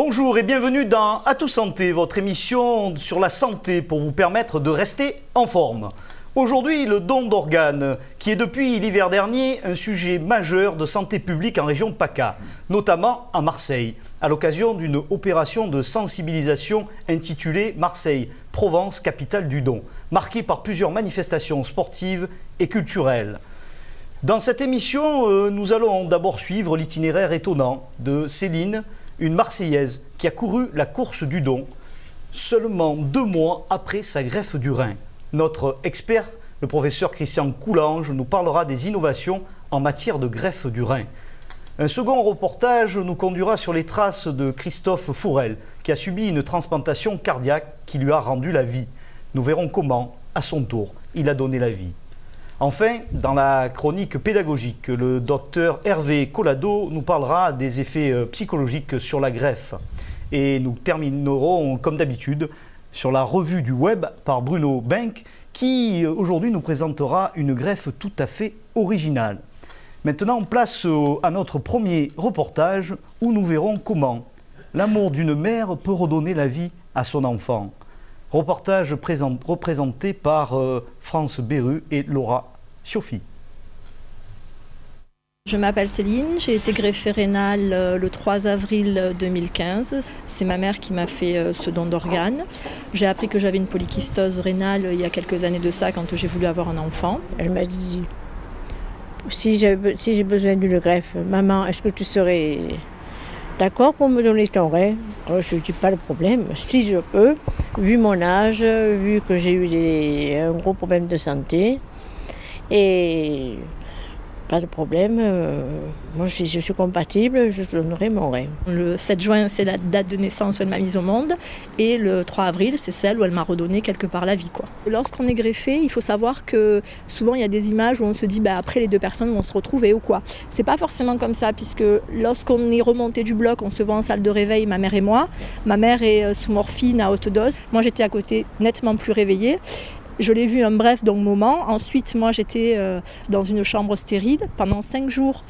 Bonjour et bienvenue dans À tout santé, votre émission sur la santé pour vous permettre de rester en forme. Aujourd'hui, le don d'organes, qui est depuis l'hiver dernier un sujet majeur de santé publique en région PACA, notamment à Marseille, à l'occasion d'une opération de sensibilisation intitulée Marseille, Provence, capitale du don, marquée par plusieurs manifestations sportives et culturelles. Dans cette émission, nous allons d'abord suivre l'itinéraire étonnant de Céline, une Marseillaise qui a couru la course du don seulement 2 mois après sa greffe du rein. Notre expert, le professeur Christian Coulange, nous parlera des innovations en matière de greffe du rein. Un second reportage nous conduira sur les traces de Christophe Fourel, qui a subi une transplantation cardiaque qui lui a rendu la vie. Nous verrons comment, à son tour, il a donné la vie. Enfin, dans la chronique pédagogique, le docteur Hervé Collado nous parlera des effets psychologiques sur la greffe. Et nous terminerons, comme d'habitude, sur la revue du web par Bruno Benck, qui aujourd'hui nous présentera une greffe tout à fait originale. Maintenant, place à notre premier reportage où nous verrons comment l'amour d'une mère peut redonner la vie à son enfant. Reportage représenté par France Beru et Laura Cioffi. Je m'appelle Céline, j'ai été greffée rénale le 3 avril 2015. C'est ma mère qui m'a fait ce don d'organes. J'ai appris que j'avais une polykystose rénale il y a quelques années de ça quand j'ai voulu avoir un enfant. Elle m'a dit, si j'ai besoin d'une greffe, maman, est-ce que tu serais d'accord pour me donner ton rein? Je ne dis pas le problème, si je peux, vu mon âge, vu que j'ai eu un gros problème de santé. Et pas de problème, moi si je suis compatible, je donnerai mon rein. Le 7 juin, c'est la date de naissance où elle m'a mise au monde. Et le 3 avril, c'est celle où elle m'a redonné quelque part la vie, quoi. Lorsqu'on est greffé, il faut savoir que souvent il y a des images où on se dit après les 2 personnes vont se retrouver ou quoi. C'est pas forcément comme ça, puisque lorsqu'on est remonté du bloc, on se voit en salle de réveil, ma mère et moi. Ma mère est sous morphine à haute dose. Moi j'étais à côté, nettement plus réveillée. Je l'ai vu un bref moment. Ensuite, moi, j'étais dans une chambre stérile pendant 5 jours.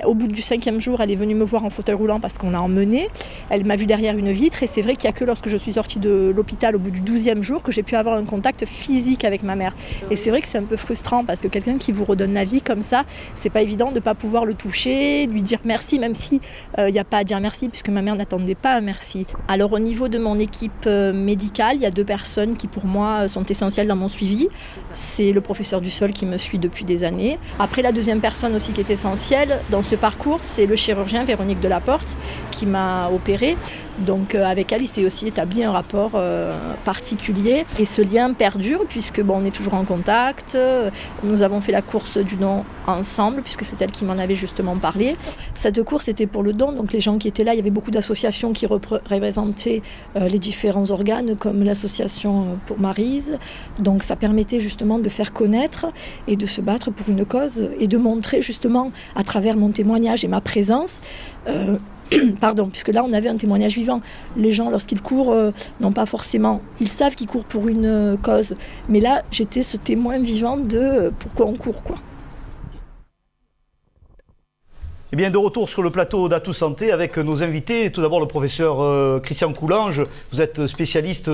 Au bout du 5e jour, elle est venue me voir en fauteuil roulant parce qu'on l'a emmenée. Elle m'a vue derrière une vitre et c'est vrai qu'il n'y a que lorsque je suis sortie de l'hôpital au bout du 12e jour que j'ai pu avoir un contact physique avec ma mère. Et c'est vrai que c'est un peu frustrant parce que quelqu'un qui vous redonne la vie comme ça, c'est pas évident de ne pas pouvoir le toucher, lui dire merci, même si il n'y a pas à dire merci puisque ma mère n'attendait pas un merci. Alors au niveau de mon équipe médicale, il y a 2 personnes qui pour moi sont essentielles dans mon suivi. C'est le professeur Dussol qui me suit depuis des années. Après, la 2e personne aussi qui est essentielle dans ce parcours, c'est le chirurgien Véronique Delaporte qui m'a opérée. Donc avec elle, il s'est aussi établi un rapport particulier. Et ce lien perdure puisque on est toujours en contact. Nous avons fait la course du don ensemble puisque c'est elle qui m'en avait justement parlé. Cette course était pour le don, donc les gens qui étaient là, il y avait beaucoup d'associations qui représentaient les différents organes comme l'association pour Maryse. Donc ça permettait justement de faire connaître et de se battre pour une cause et de montrer justement à travers mon témoignage et ma présence puisque là on avait un témoignage vivant. Les gens lorsqu'ils courent n'ont pas forcément, ils savent qu'ils courent pour une cause, mais là j'étais ce témoin vivant de pourquoi on court, quoi. Eh bien, de retour sur le plateau d'À tout santé avec nos invités. Tout d'abord, le professeur Christian Coulange. Vous êtes spécialiste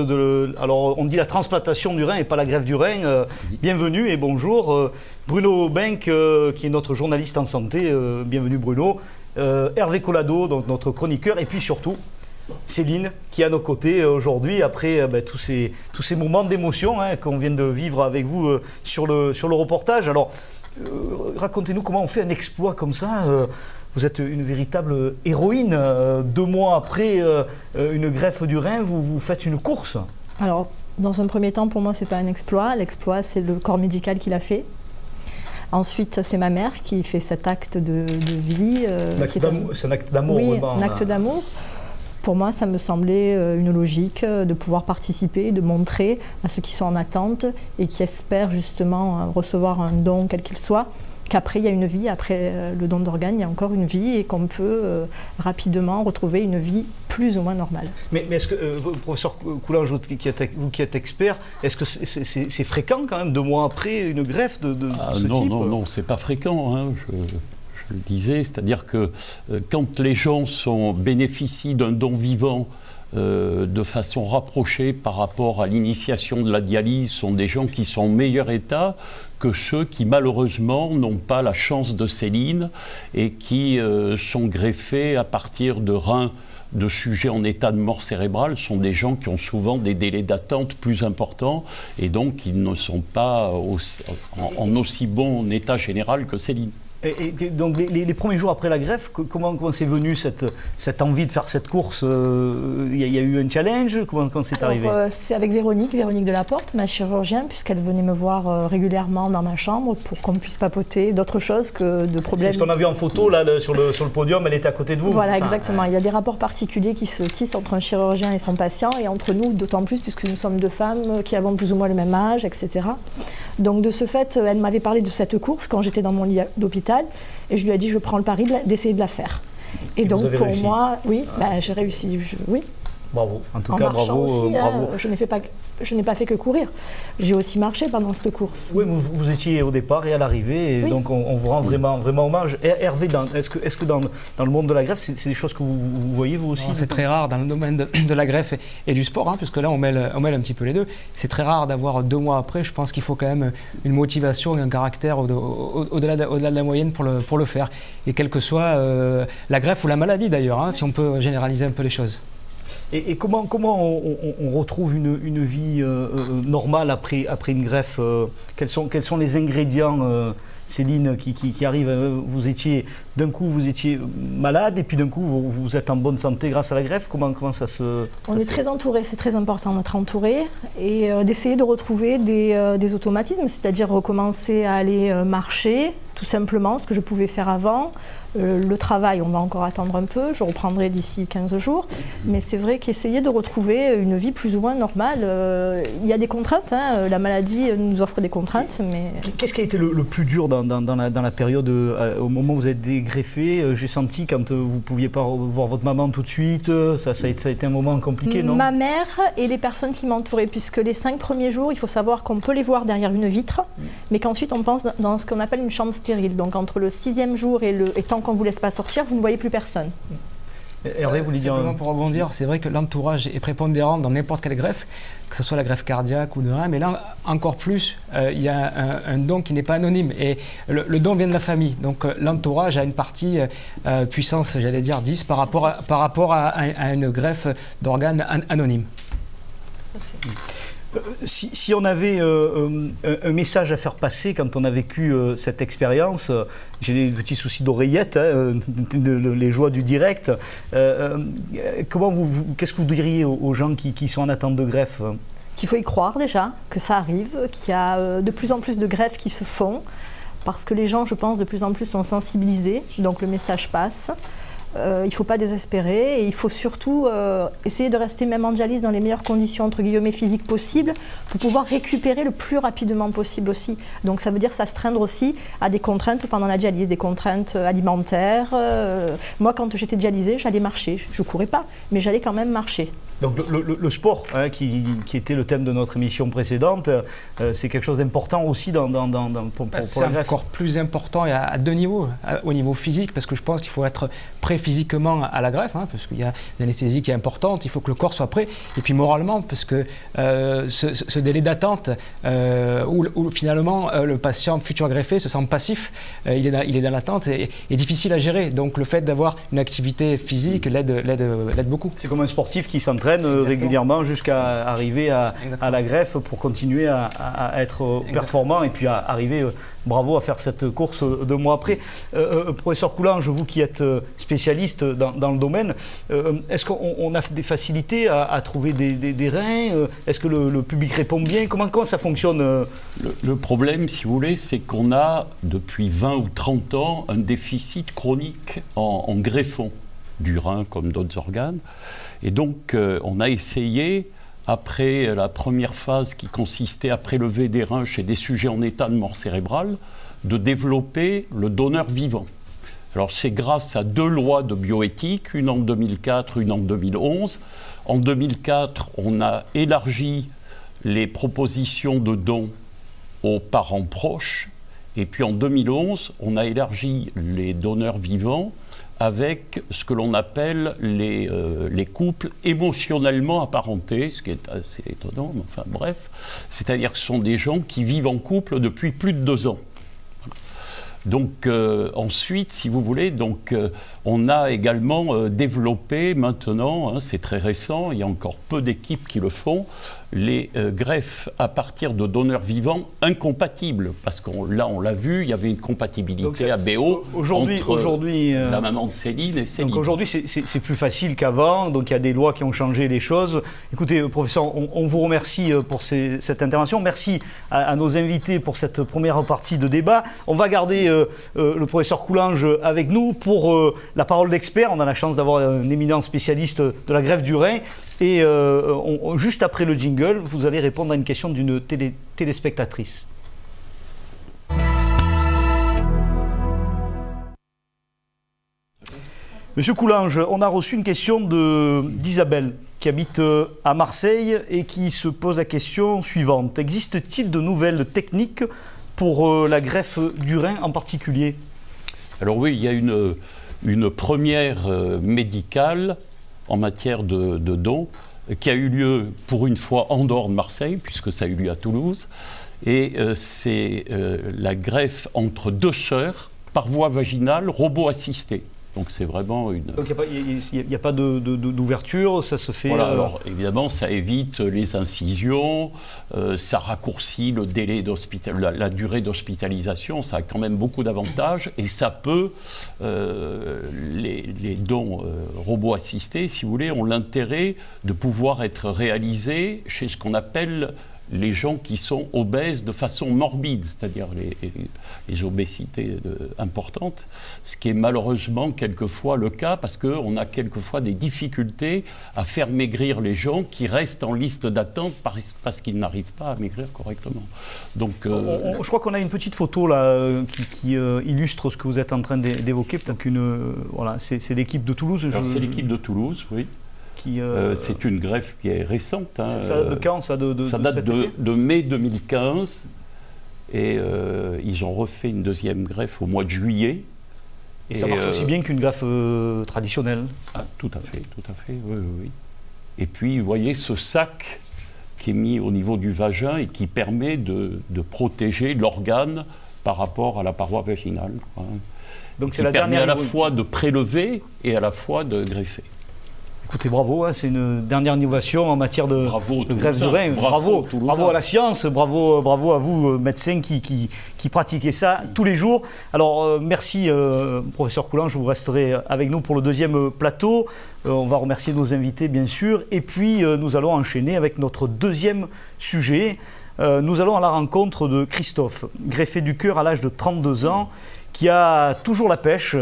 alors, on dit la transplantation du rein et pas la greffe du rein. Bienvenue et bonjour. Bruno Benck, qui est notre journaliste en santé. Bienvenue, Bruno. Hervé Collado, donc notre chroniqueur. Et puis surtout, Céline, qui est à nos côtés aujourd'hui, après tous ces moments d'émotion qu'on vient de vivre avec vous sur le reportage. Alors, racontez-nous comment on fait un exploit comme ça. Vous êtes une véritable héroïne. 2 mois après une greffe du rein, vous faites une course. Alors, dans un premier temps, pour moi, c'est pas un exploit. L'exploit, c'est le corps médical qui l'a fait. Ensuite, c'est ma mère qui fait cet acte de vie. C'est un acte d'amour. Oui, un acte d'amour. Pour moi, ça me semblait une logique de pouvoir participer, de montrer à ceux qui sont en attente et qui espèrent justement recevoir un don quel qu'il soit, qu'après il y a une vie, après le don d'organes, il y a encore une vie et qu'on peut rapidement retrouver une vie plus ou moins normale. Mais est-ce que, professeur Coulange, vous qui êtes expert, est-ce que c'est fréquent quand même, 2 mois après une greffe de ce type? Non, c'est pas fréquent. Hein. je le disais, c'est-à-dire que quand les gens bénéficient d'un don vivant de façon rapprochée par rapport à l'initiation de la dialyse, sont des gens qui sont en meilleur état que ceux qui malheureusement n'ont pas la chance de Céline et qui sont greffés à partir de reins de sujets en état de mort cérébrale. Sont des gens qui ont souvent des délais d'attente plus importants et donc ils ne sont pas en aussi bon état général que Céline. Et donc les premiers jours après la greffe, comment c'est venu cette envie de faire cette course? Il y a eu un challenge? Comment c'est arrivé? C'est avec Véronique Delaporte, ma chirurgienne, puisqu'elle venait me voir régulièrement dans ma chambre pour qu'on puisse papoter d'autre chose que de problèmes. C'est ce qu'on a vu en photo là, sur le podium, elle était à côté de vous. Voilà, exactement. Il y a des rapports particuliers qui se tissent entre un chirurgien et son patient, et entre nous d'autant plus puisque nous sommes deux femmes qui avons plus ou moins le même âge, etc. Donc de ce fait, elle m'avait parlé de cette course quand j'étais dans mon lit d'hôpital. Et je lui ai dit, je prends le pari d'essayer de la faire. Et donc pour réussi. Moi, oui, j'ai réussi. Oui. Bravo. En tout cas, bravo. Aussi, bravo. Je n'ai pas fait que courir. J'ai aussi marché pendant cette course. Oui, vous étiez au départ et à l'arrivée, et oui. Donc on vous rend vraiment hommage. Hervé, est-ce que dans le monde de la greffe, c'est des choses que vous voyez vous aussi? C'est très rare dans le domaine de la greffe et du sport, puisque là on mêle un petit peu les deux. C'est très rare d'avoir 2 mois après. Je pense qu'il faut quand même une motivation et un caractère au-delà de la moyenne pour le faire. Et quelle que soit la greffe ou la maladie d'ailleurs, si on peut généraliser un peu les choses. Et comment on retrouve une vie normale après une greffe? Quels sont les ingrédients, Céline, qui arrivent? D'un coup vous étiez malade et puis d'un coup vous êtes en bonne santé grâce à la greffe. Comment ça se... On est très entouré, c'est très important d'être entouré et d'essayer de retrouver des automatismes, c'est-à-dire recommencer à aller marcher, tout simplement, ce que je pouvais faire avant. Le travail, on va encore attendre un peu, je reprendrai d'ici 15 jours. Mais c'est vrai qu'essayer de retrouver une vie plus ou moins normale, il y a des contraintes, la maladie nous offre des contraintes. Mais... Qu'est-ce qui a été le plus dur dans la période, au moment où vous êtes dégreffé? J'ai senti quand vous ne pouviez pas voir votre maman tout de suite, ça a été un moment compliqué, non? Ma mère et les personnes qui m'entouraient, puisque les 5 premiers jours, il faut savoir qu'on peut les voir derrière une vitre, mais qu'ensuite on pense dans ce qu'on appelle une chambre stérile. Donc entre le 6e jour et tant qu'on ne vous laisse pas sortir, vous ne voyez plus personne. Hervé, vous voulez dire... Simplement pour rebondir, c'est vrai que l'entourage est prépondérant dans n'importe quelle greffe, que ce soit la greffe cardiaque ou de rein, mais là, encore plus, il y a un don qui n'est pas anonyme. Et le don vient de la famille. Donc l'entourage a une partie puissance, j'allais dire 10, par rapport à une greffe d'organes anonyme. Si on avait un message à faire passer quand on a vécu cette expérience, j'ai des petits soucis d'oreillette, les joies du direct, qu'est-ce que vous diriez aux gens qui sont en attente de greffe? Qu'il faut y croire déjà, que ça arrive, qu'il y a de plus en plus de greffes qui se font, parce que les gens, je pense, de plus en plus sont sensibilisés, donc le message passe. Il ne faut pas désespérer et il faut surtout essayer de rester même en dialyse dans les meilleures conditions entre guillemets physiques possibles pour pouvoir récupérer le plus rapidement possible aussi. Donc ça veut dire s'astreindre aussi à des contraintes pendant la dialyse, des contraintes alimentaires. Moi quand j'étais dialysée, j'allais marcher. Je ne courais pas, mais j'allais quand même marcher. Donc le sport, qui était le thème de notre émission précédente, c'est quelque chose d'important aussi pour la greffe. C'est encore plus important et à 2 niveaux. Au niveau physique, parce que je pense qu'il faut être prêt physiquement à la greffe, parce qu'il y a une anesthésie qui est importante, il faut que le corps soit prêt. Et puis moralement, parce que ce délai d'attente où finalement le patient futur greffé se sent passif, il est dans l'attente et est difficile à gérer. Donc le fait d'avoir une activité physique l'aide beaucoup. C'est comme un sportif qui s'entraîne régulièrement jusqu'à arriver à la greffe pour continuer à être performant et puis à arriver, bravo, à faire cette course 2 mois après. Professeur Coulange, vous qui êtes spécialiste dans le domaine, est-ce qu'on a des facilités à trouver des reins? Est-ce que le public répond bien? Comment ça fonctionne? Le problème, si vous voulez, c'est qu'on a depuis 20 ou 30 ans un déficit chronique en greffons du rein comme d'autres organes. Et donc, on a essayé, après la première phase qui consistait à prélever des reins chez des sujets en état de mort cérébrale, de développer le donneur vivant. Alors, c'est grâce à 2 lois de bioéthique, une en 2004, une en 2011. En 2004, on a élargi les propositions de dons aux parents proches. Et puis en 2011, on a élargi les donneurs vivants avec ce que l'on appelle les couples émotionnellement apparentés, ce qui est assez étonnant, mais enfin bref. C'est-à-dire que ce sont des gens qui vivent en couple depuis plus de 2 ans. Donc ensuite, si vous voulez, on a également développé maintenant, hein, c'est très récent, il y a encore peu d'équipes qui le font, les greffes à partir de donneurs vivants incompatibles. Parce qu'on l'a vu, il y avait une compatibilité ABO entre la maman de Céline et Céline. Donc aujourd'hui, c'est plus facile qu'avant, donc il y a des lois qui ont changé les choses. Écoutez, professeur, on vous remercie pour cette intervention. Merci à nos invités pour cette première partie de débat. On va garder le professeur Coulanges avec nous pour la parole d'expert. On a la chance d'avoir un éminent spécialiste de la greffe du rein. Et juste après le jingle, vous allez répondre à une question d'une téléspectatrice. Monsieur Coulanges, on a reçu une question d'Isabelle qui habite à Marseille et qui se pose la question suivante. Existe-t-il de nouvelles techniques pour la greffe du rein en particulier? Alors oui, il y a une première médicale en matière de dons qui a eu lieu pour une fois en dehors de Marseille, puisque ça a eu lieu à Toulouse. Et c'est la greffe entre 2 sœurs par voie vaginale, robot assisté. Donc c'est vraiment une... Donc il n'y a pas d'ouverture, ça se fait... Voilà, alors évidemment ça évite les incisions, ça raccourcit le délai la durée d'hospitalisation, ça a quand même beaucoup d'avantages et ça peut, les dons robots assistés, si vous voulez, ont l'intérêt de pouvoir être réalisés chez ce qu'on appelle les gens qui sont obèses de façon morbide, c'est-à-dire les obésités importantes, ce qui est malheureusement quelquefois le cas parce qu'on a quelquefois des difficultés à faire maigrir les gens qui restent en liste d'attente parce qu'ils n'arrivent pas à maigrir correctement. Donc, je crois qu'on a une petite photo là qui illustre ce que vous êtes en train d'évoquer. Peut-être voilà, c'est l'équipe de Toulouse. C'est l'équipe de Toulouse, oui. C'est une greffe qui est récente. Hein. Ça date de quand ça date de mai 2015 et ils ont refait une deuxième greffe au mois de juillet. Et ça marche aussi bien qu'une greffe traditionnelle. Ah, tout à fait, oui. Et puis, vous voyez ce sac qui est mis au niveau du vagin et qui permet de protéger l'organe par rapport à la paroi vaginale. Quoi. Donc c'est la dernière à la fois de prélever et à la fois de greffer. Écoutez, bravo, hein, c'est une dernière innovation en matière de greffe de rein. Bravo à la science, bravo à vous, médecins qui pratiquez ça tous les jours. Alors, merci, professeur Coulanges, vous resterez avec nous pour le deuxième plateau. On va remercier nos invités, bien sûr. Et puis, nous allons enchaîner avec notre deuxième sujet. Nous allons à la rencontre de Christophe, greffé du cœur à l'âge de 32 ans, qui a toujours la pêche.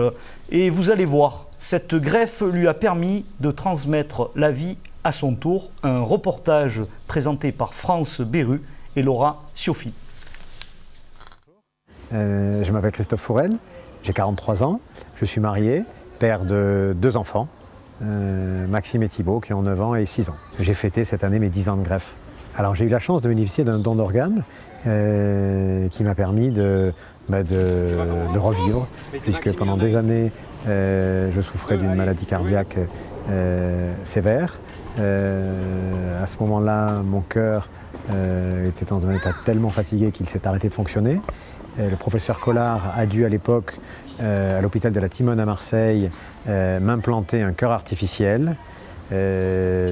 Et vous allez voir, cette greffe lui a permis de transmettre la vie à son tour. Un reportage présenté par France Beru et Laura Cioffi. Je m'appelle Christophe Fourel, j'ai 43 ans, je suis marié, père de 2 enfants, Maxime et Thibaut, qui ont 9 ans et 6 ans. J'ai fêté cette année mes 10 ans de greffe. Alors j'ai eu la chance de bénéficier d'un don d'organes qui m'a permis de revivre, puisque pendant des années, je souffrais d'une maladie cardiaque sévère. À ce moment-là, mon cœur était dans un état tellement fatigué qu'il s'est arrêté de fonctionner. Le professeur Collard a dû à l'époque, à l'hôpital de la Timone à Marseille, m'implanter un cœur artificiel.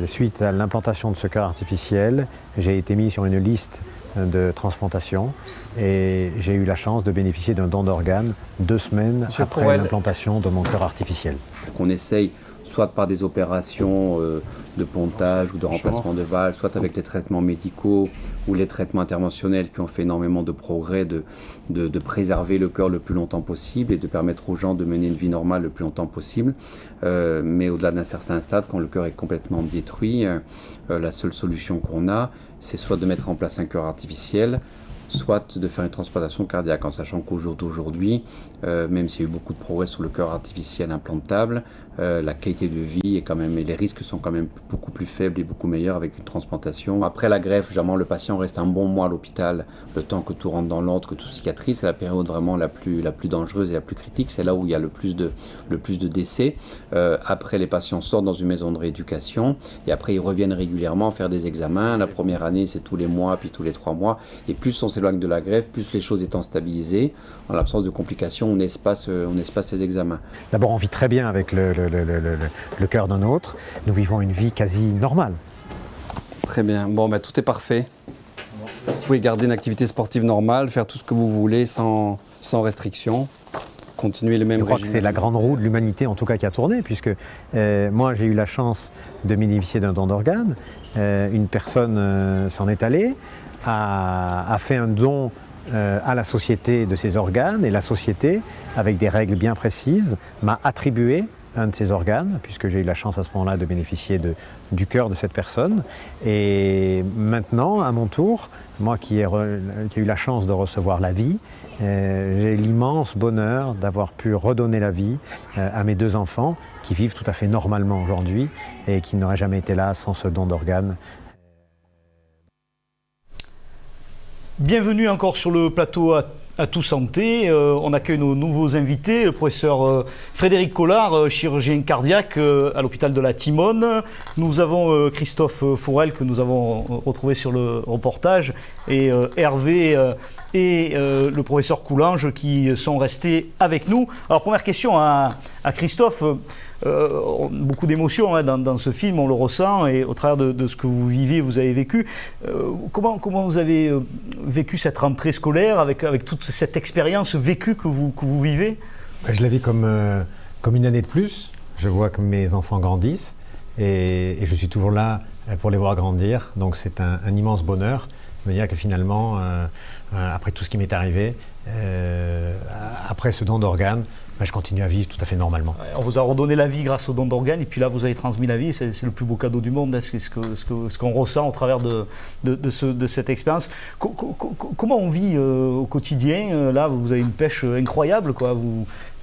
Suite à l'implantation de ce cœur artificiel, j'ai été mis sur une liste de transplantation et j'ai eu la chance de bénéficier d'un don d'organes 2 semaines après l'implantation de mon cœur artificiel. Qu'on essaye soit par des opérations de pontage ou de remplacement de valves, soit avec les traitements médicaux ou les traitements interventionnels qui ont fait énormément de progrès, de préserver le cœur le plus longtemps possible et de permettre aux gens de mener une vie normale le plus longtemps possible. Mais au-delà d'un certain stade, quand le cœur est complètement détruit, la seule solution qu'on a, c'est soit de mettre en place un cœur artificiel soit de faire une transplantation cardiaque, en sachant qu'au jour d'aujourd'hui, même s'il y a eu beaucoup de progrès sur le cœur artificiel implantable, la qualité de vie est quand même, et les risques sont quand même beaucoup plus faibles et beaucoup meilleurs avec une transplantation. Après la greffe, généralement le patient reste un bon mois à l'hôpital, le temps que tout rentre dans l'ordre, que tout cicatrise. C'est la période vraiment la plus dangereuse et la plus critique. C'est là où il y a le plus de décès. Après, les patients sortent dans une maison de rééducation et après ils reviennent régulièrement faire des examens. La première année, c'est tous les mois, puis tous les 3 mois. Et plus on s'éloigne de la greffe, plus les choses étant stabilisées, en l'absence de complications, on espace ces examens. D'abord, on vit très bien avec le cœur d'un autre. Nous vivons une vie quasi normale. Très bien. Bon, tout est parfait. Vous pouvez garder une activité sportive normale, faire tout ce que vous voulez sans restriction. Continuer le même Je crois régime. que c'est la grande roue de l'humanité, en tout cas, qui a tourné, puisque moi, j'ai eu la chance de bénéficier d'un don d'organes. Une personne s'en est allée, a fait un don à la société de ses organes, et la société, avec des règles bien précises, m'a attribué un de ses organes, puisque j'ai eu la chance à ce moment-là de bénéficier du cœur de cette personne. Et maintenant, à mon tour, moi qui ai eu la chance de recevoir la vie, j'ai l'immense bonheur d'avoir pu redonner la vie à mes 2 enfants qui vivent tout à fait normalement aujourd'hui et qui n'auraient jamais été là sans ce don d'organes. Bienvenue encore sur le plateau à Tout Santé. On accueille nos nouveaux invités, le professeur Frédéric Collard, chirurgien cardiaque à l'hôpital de la Timone. Nous avons Christophe Forel que nous avons retrouvé sur le reportage et Hervé et le professeur Coulange qui sont restés avec nous. Alors première question à Christophe. Beaucoup d'émotions dans ce film, on le ressent, et au travers de ce que vous vivez, vous avez vécu. Comment vous avez vécu cette rentrée scolaire avec toute cette expérience vécue que vous vivez? Je la vis comme une année de plus. Je vois que mes enfants grandissent et je suis toujours là pour les voir grandir. Donc c'est un immense bonheur de me dire que finalement, après tout ce qui m'est arrivé, après ce don d'organes, je continue à vivre tout à fait normalement. On vous a redonné la vie grâce au don d'organes, et puis là vous avez transmis la vie, c'est le plus beau cadeau du monde, c'est ce qu'on ressent au travers de cette expérience. Comment on vit au quotidien? Là vous avez une pêche incroyable, quoi.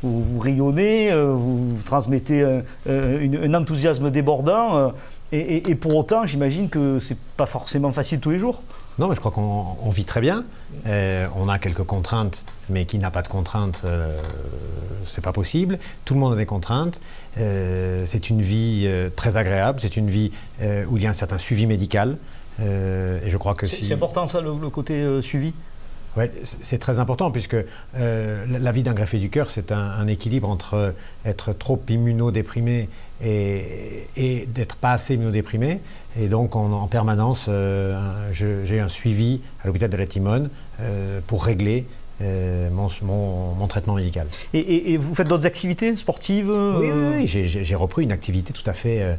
Vous rayonnez, vous transmettez un enthousiasme débordant, et pour autant j'imagine que c'est pas forcément facile tous les jours. Non, mais je crois qu'on vit très bien. On a quelques contraintes, mais qui n'a pas de contraintes, c'est pas possible. Tout le monde a des contraintes. C'est une vie très agréable. C'est une vie où il y a un certain suivi médical. Et je crois que c'est important ça, le côté suivi. Oui, c'est très important puisque la vie d'un greffier du cœur, c'est un équilibre entre être trop immunodéprimé et d'être pas assez immunodéprimé. Et donc en permanence, j'ai un suivi à l'hôpital de la Timone pour régler mon traitement médical. Et vous faites d'autres activités sportives? Oui, j'ai repris une activité tout à fait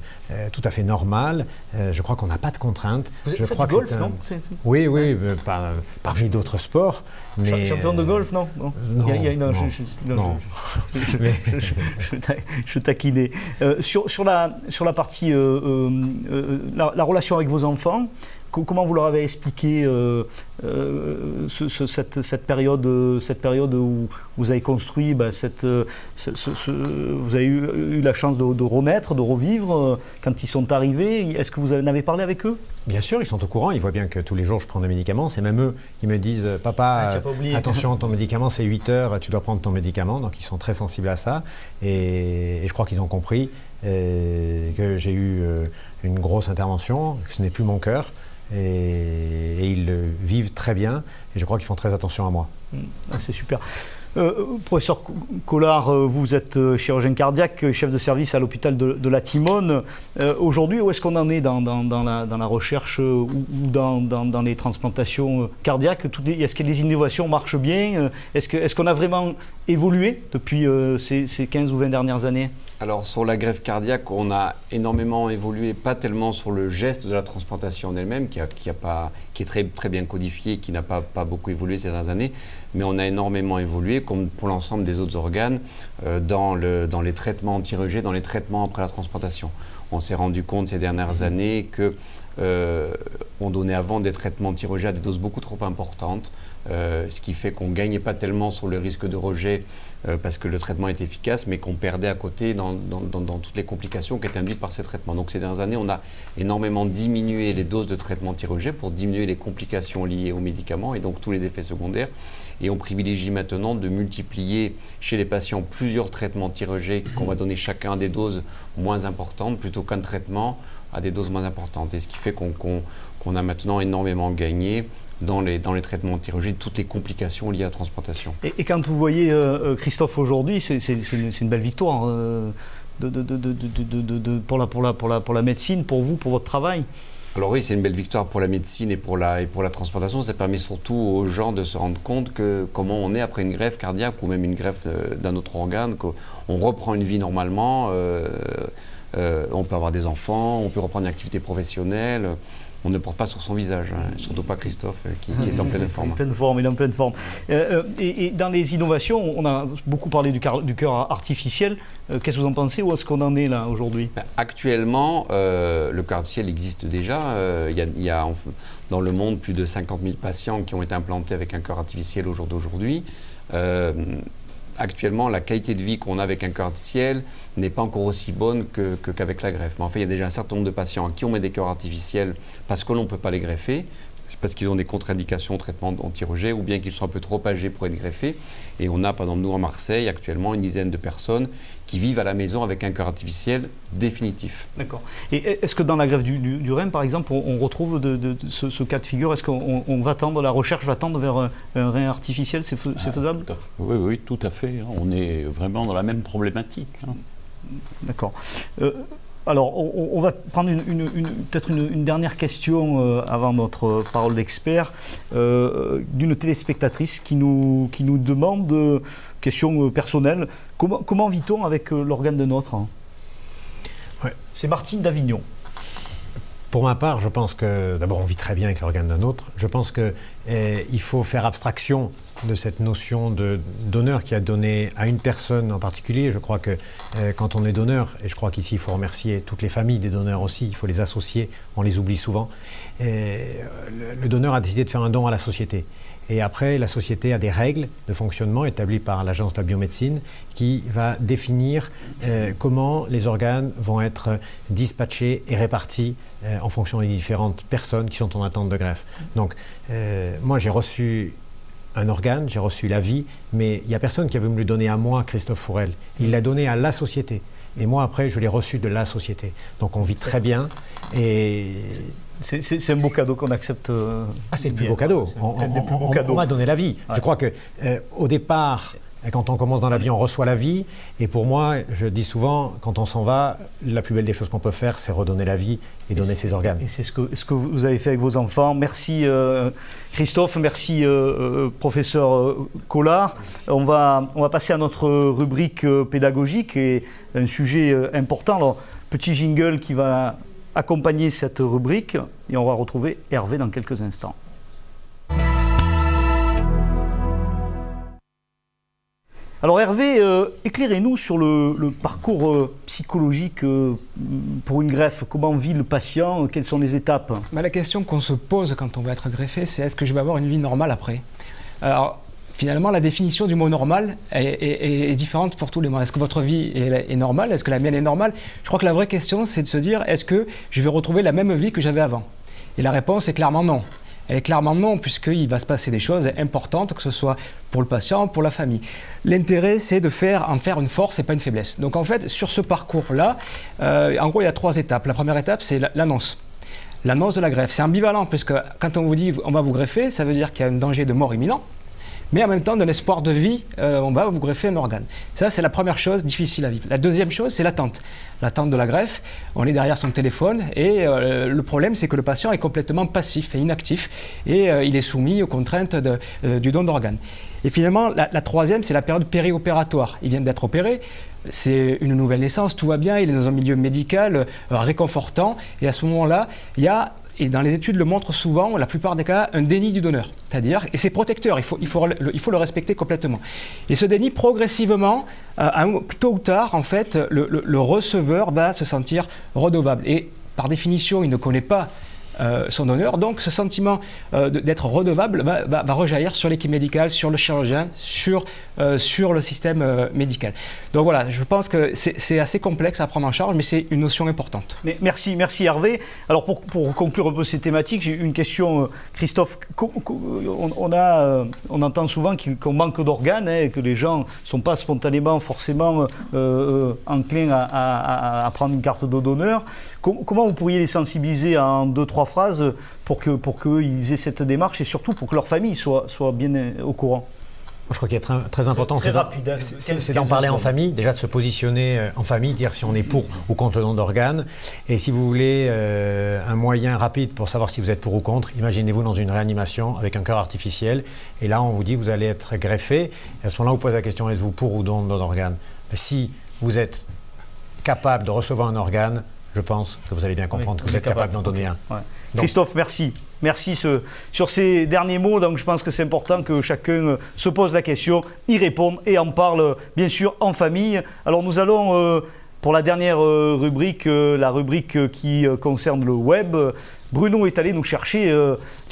normale. Je crois qu'on n'a pas de contraintes. Vous faites du golf, non? Oui, parmi d'autres sports. Mais champion de golf, non? Non. Je taquinais. Sur la partie la relation avec vos enfants, comment vous leur avez expliqué cette période où vous avez construit, vous avez eu la chance de renaître, de revivre quand ils sont arrivés? Est-ce que vous en avez parlé avec eux? Bien sûr, ils sont au courant, ils voient bien que tous les jours je prends des médicaments. C'est même eux qui me disent « Papa, attention, ton médicament c'est 8 heures, tu dois prendre ton médicament ». Donc ils sont très sensibles à ça et je crois qu'ils ont compris que j'ai eu une grosse intervention, que ce n'est plus mon cœur. Et ils le vivent très bien et je crois qu'ils font très attention à moi. C'est super. Professeur Collard, vous êtes chirurgien cardiaque, chef de service à l'hôpital de la Timone. Aujourd'hui, où est-ce qu'on en est dans la recherche ou dans les transplantations cardiaques? Est-ce que les innovations marchent bien? Est-ce qu'on a vraiment évolué depuis ces 15 ou 20 dernières années? Alors sur la greffe cardiaque, on a énormément évolué, pas tellement sur le geste de la transplantation en elle-même, qui est très, très bien codifié, qui n'a pas beaucoup évolué ces dernières années, mais on a énormément évolué, comme pour l'ensemble des autres organes, dans les traitements anti-rejet, dans les traitements après la transplantation. On s'est rendu compte ces dernières années que on donnait avant des traitements anti-rejet à des doses beaucoup trop importantes, ce qui fait qu'on ne gagnait pas tellement sur le risque de rejet parce que le traitement est efficace, mais qu'on perdait à côté dans toutes les complications qui étaient induites par ces traitements. Donc ces dernières années, on a énormément diminué les doses de traitement anti-rejet pour diminuer les complications liées aux médicaments et donc tous les effets secondaires. Et on privilégie maintenant de multiplier chez les patients plusieurs traitements anti-rejet qu'on va donner chacun à des doses moins importantes plutôt qu'un traitement à des doses moins importantes. Et ce qui fait qu'on a maintenant énormément gagné dans les traitements anti-rejet, toutes les complications liées à la transplantation. Et quand vous voyez Christophe aujourd'hui, c'est une belle victoire pour la médecine, pour vous, pour votre travail. Alors oui, c'est une belle victoire pour la médecine et pour la transplantation. Ça permet surtout aux gens de se rendre compte que comment on est après une greffe cardiaque ou même une greffe d'un autre organe, qu'on reprend une vie normalement, on peut avoir des enfants, on peut reprendre une activité professionnelle. On ne porte pas sur son visage, hein, surtout pas Christophe qui est en pleine forme. Il est en pleine forme. Et dans les innovations, on a beaucoup parlé du cœur artificiel. Qu'est-ce que vous en pensez? Où est-ce qu'on en est là aujourd'hui? Actuellement, le cœur artificiel existe déjà. Il y a dans le monde plus de 50 000 patients qui ont été implantés avec un cœur artificiel au jour d'aujourd'hui. Actuellement, la qualité de vie qu'on a avec un cœur artificiel n'est pas encore aussi bonne qu'avec la greffe. Mais en fait, il y a déjà un certain nombre de patients à qui on met des cœurs artificiels parce que l'on ne peut pas les greffer, parce qu'ils ont des contre-indications au traitement anti-rejet ou bien qu'ils sont un peu trop âgés pour être greffés. Et on a, par exemple, nous, à Marseille, actuellement, une dizaine de personnes qui vivent à la maison avec un cœur artificiel définitif. D'accord. Et est-ce que dans la greffe du rein, par exemple, on retrouve ce cas de figure? Est-ce qu'on va tendre, la recherche va tendre vers un rein artificiel? C'est faisable? Oui, tout à fait. On est vraiment dans la même problématique. D'accord. Alors, on va prendre peut-être une dernière question avant notre parole d'expert, d'une téléspectatrice qui nous demande, question personnelle, comment vit-on avec l'organe de nôtre? Ouais. C'est Martine d'Avignon. Pour ma part, je pense que, d'abord, on vit très bien avec l'organe d'un autre. Je pense qu'il faut faire abstraction de cette notion de donneur qui a donné à une personne en particulier. Je crois que quand on est donneur, et je crois qu'ici il faut remercier toutes les familles des donneurs aussi, il faut les associer, on les oublie souvent. Le donneur a décidé de faire un don à la société. Et après, la société a des règles de fonctionnement établies par l'Agence de la biomédecine qui va définir comment les organes vont être dispatchés et répartis en fonction des différentes personnes qui sont en attente de greffe. Donc, moi, j'ai reçu un organe, j'ai reçu la vie, mais il n'y a personne qui a voulu me le donner à moi, Christophe Fourel. Il l'a donné à la société. Et moi, après, je l'ai reçu de la société. Donc, on vit très bien. Et c'est un beau cadeau qu'on accepte. C'est le plus beau cadeau. On m'a donné la vie. Ouais. Je crois qu'au départ, quand on commence dans la vie, on reçoit la vie. Et pour moi, je dis souvent, quand on s'en va, la plus belle des choses qu'on peut faire, c'est redonner la vie et donner ses organes. Et c'est ce que vous avez fait avec vos enfants. Merci Christophe, merci professeur Collard. On va passer à notre rubrique pédagogique et un sujet important. Alors, petit jingle qui va accompagner cette rubrique et on va retrouver Hervé dans quelques instants. Alors Hervé, éclairez-nous sur le parcours psychologique pour une greffe. Comment vit le patient? Quelles sont les étapes? La question qu'on se pose quand on va être greffé, c'est est-ce que je vais avoir une vie normale après? Alors, finalement, la définition du mot normal est différente pour tous les gens. Est-ce que votre vie est normale? Est-ce que la mienne est normale? Je crois que la vraie question, c'est de se dire, est-ce que je vais retrouver la même vie que j'avais avant? Et la réponse est clairement non. Elle est clairement non, puisqu'il va se passer des choses importantes, que ce soit pour le patient, pour la famille. L'intérêt, c'est de en faire une force et pas une faiblesse. Donc en fait, sur ce parcours-là, en gros, il y a 3 étapes. La première étape, c'est l'annonce. L'annonce de la greffe. C'est ambivalent, puisque quand on vous dit on va vous greffer, ça veut dire qu'il y a un danger de mort imminent. Mais en même temps, de l'espoir de vie, on va vous greffer un organe. Ça, c'est la première chose difficile à vivre. La deuxième chose, c'est l'attente. L'attente de la greffe, on est derrière son téléphone et le problème, c'est que le patient est complètement passif et inactif et il est soumis aux contraintes du don d'organes. Et finalement, la troisième, c'est la période périopératoire. Il vient d'être opéré, c'est une nouvelle naissance, tout va bien, il est dans un milieu médical réconfortant et à ce moment-là, il y a... Et dans les études le montrent souvent, la plupart des cas, un déni du donneur. C'est-à-dire, et c'est protecteur, il faut le respecter complètement. Et ce déni, progressivement, tôt ou tard, en fait, le receveur va se sentir redevable. Et par définition, il ne connaît pas son donneur. Donc ce sentiment d'être redevable va rejaillir sur l'équipe médicale, sur le chirurgien, sur le système médical. Donc voilà, je pense que c'est assez complexe à prendre en charge, mais c'est une notion importante. Mais merci Hervé. Alors pour conclure un peu ces thématiques, j'ai une question, Christophe. On entend souvent qu'on manque d'organes, et que les gens ne sont pas spontanément forcément enclins à prendre une carte de donneur. Comment vous pourriez les sensibiliser en 2-3 phrases pour qu'ils aient cette démarche et surtout pour que leur famille soit bien au courant? Je crois qu'il est très important, c'est d'en parler en famille, déjà de se positionner en famille, dire si on est pour ou contre le don d'organes. Et si vous voulez un moyen rapide pour savoir si vous êtes pour ou contre, imaginez-vous dans une réanimation avec un cœur artificiel. Et là, on vous dit que vous allez être greffé. Et à ce moment-là, vous posez la question, êtes-vous pour ou don d'organes? Si vous êtes capable de recevoir un organe, je pense que vous allez bien comprendre que vous êtes capable d'en donner un. Ouais. Christophe, merci. Merci sur ces derniers mots. Donc je pense que c'est important que chacun se pose la question, y réponde et en parle bien sûr en famille. Alors nous allons pour la dernière rubrique, la rubrique qui concerne le web. Bruno est allé nous chercher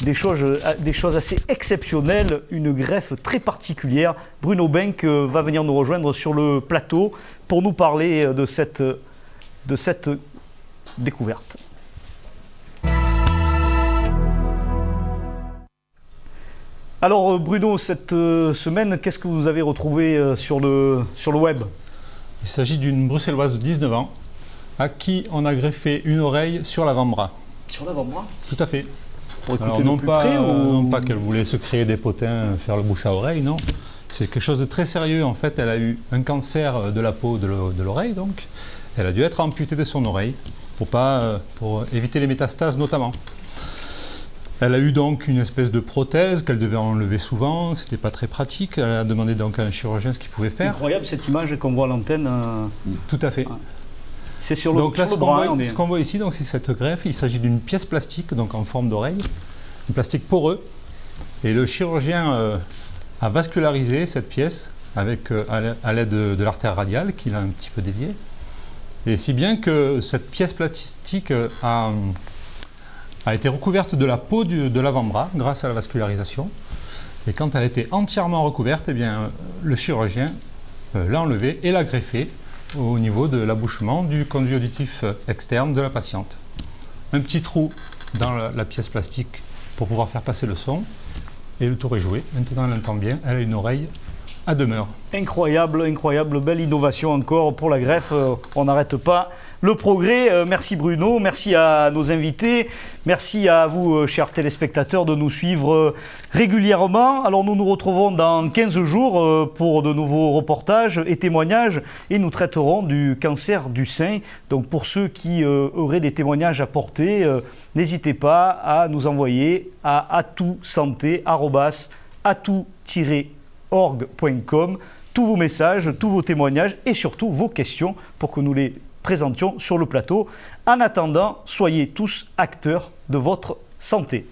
des choses assez exceptionnelles, une greffe très particulière. Bruno Benck va venir nous rejoindre sur le plateau pour nous parler de cette découverte. Alors Bruno, cette semaine, qu'est-ce que vous avez retrouvé sur le web? Il s'agit d'une bruxelloise de 19 ans à qui on a greffé une oreille sur l'avant-bras. Sur l'avant-bras? Tout à fait. Pour écouter de plus près non pas qu'elle voulait se créer des potins, faire le bouche à oreille, non. C'est quelque chose de très sérieux. En fait, elle a eu un cancer de la peau de l'oreille, donc elle a dû être amputée de son oreille pour éviter les métastases notamment. Elle a eu donc une espèce de prothèse qu'elle devait enlever souvent, c'était pas très pratique. Elle a demandé donc à un chirurgien ce qu'il pouvait faire. Incroyable cette image qu'on voit à l'antenne. Tout à fait. C'est sur le bras. Ce qu'on voit ici, donc, c'est cette greffe. Il s'agit d'une pièce plastique, donc en forme d'oreille, un plastique poreux. Et le chirurgien a vascularisé cette pièce à l'aide de l'artère radiale qu'il a un petit peu déviée. Et si bien que cette pièce plastique a été recouverte de la peau de l'avant-bras grâce à la vascularisation. Et quand elle était entièrement recouverte, eh bien, le chirurgien l'a enlevée et l'a greffée au niveau de l'abouchement du conduit auditif externe de la patiente. Un petit trou dans la pièce plastique pour pouvoir faire passer le son et le tour est joué. Maintenant elle entend bien, elle a une oreille à demeure. Incroyable, belle innovation encore pour la greffe, on n'arrête pas le progrès. Merci Bruno, merci à nos invités, merci à vous chers téléspectateurs de nous suivre régulièrement. Alors nous nous retrouvons dans 15 jours pour de nouveaux reportages et témoignages et nous traiterons du cancer du sein. Donc pour ceux qui auraient des témoignages à porter, n'hésitez pas à nous envoyer à atout-org.com tous vos messages, tous vos témoignages et surtout vos questions pour que nous les présentions sur le plateau. En attendant, soyez tous acteurs de votre santé.